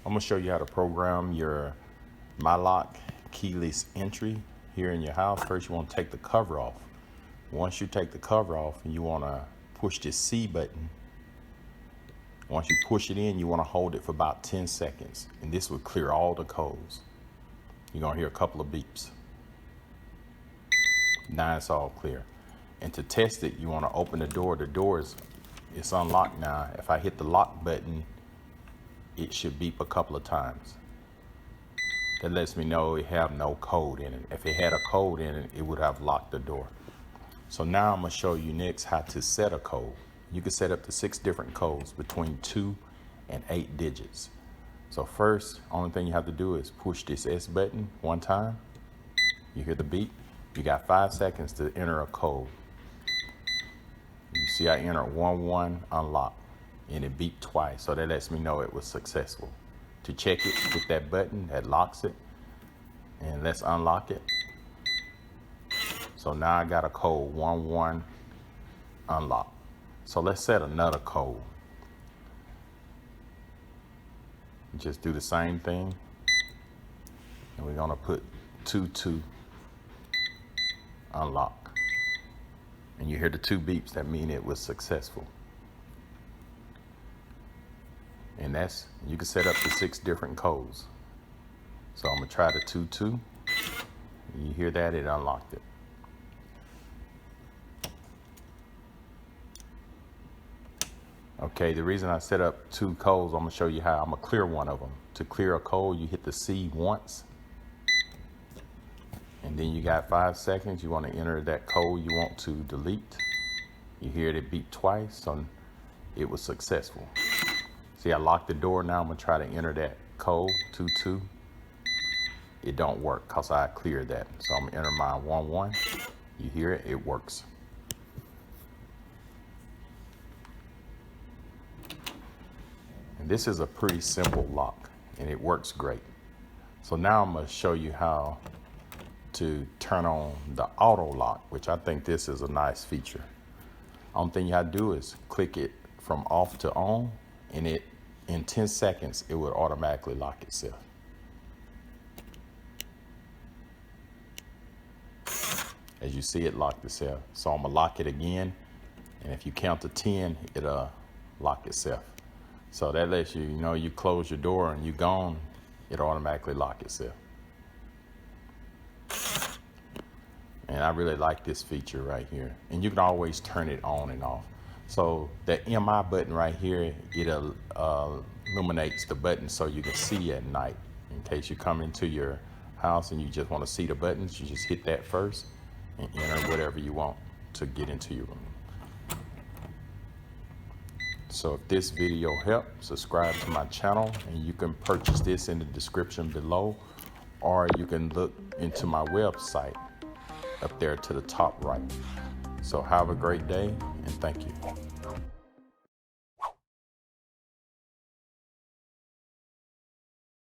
I'm gonna show you how to program your MiLock keyless entry here in your house. First, you want to take the cover off. Once you take the cover off, you want to push this C button. Once you push it in, you want to hold it for about 10 seconds, and this will clear all the codes. You're gonna hear a couple of beeps. Now it's all clear. And to test it, you want to open the door. The door is unlocked now. If I hit the lock button, it should beep a couple of times. That lets me know it have no code in it. If it had a code in it, it would have locked the door. So now I'm gonna show you next how to set a code. You can set up to 6 different codes between 2 and 8 digits. So first, only thing you have to do is push this S button one time. You hear the beep. You got 5 seconds to enter a code. You see I entered 11 unlock, and it beeped twice, so that lets me know it was successful. To check it, hit that button that locks it, and let's unlock it. So now I got a code 11 unlock. So let's set another code. Just do the same thing, and we're gonna put 22 unlock. And you hear the 2 beeps, that mean it was successful. And you can set up to 6 different codes. So I'm gonna try the 22. You hear that? It unlocked it. Okay, the reason I set up 2 codes, I'm gonna show you how. I'm gonna clear one of them. To clear a code, you hit the C once, and then you got 5 seconds. You want to enter that code you want to delete. You hear it beep twice, so it was successful. See, I locked the door. Now I'm gonna try to enter that code 22. It don't work because I cleared that. So I'm gonna enter my 11. You hear it? It works. And this is a pretty simple lock, and it works great. So now I'm gonna show you how to turn on the auto lock, which I think this is a nice feature. Only thing you have to do is click it from off to on, and in 10 seconds, it would automatically lock itself. As you see, it locked itself. So I'm gonna lock it again, and if you count to 10, it'll lock itself. So that lets you know you close your door and you're gone, it automatically lock itself. And I really like this feature right here. And you can always turn it on and off. So that MI button right here, it illuminates the button so you can see at night. In case you come into your house and you just want to see the buttons, you just hit that first and enter whatever you want to get into your room. So if this video helped, subscribe to my channel, and you can purchase this in the description below, or you can look into my website up there to the top right. So have a great day, and thank you.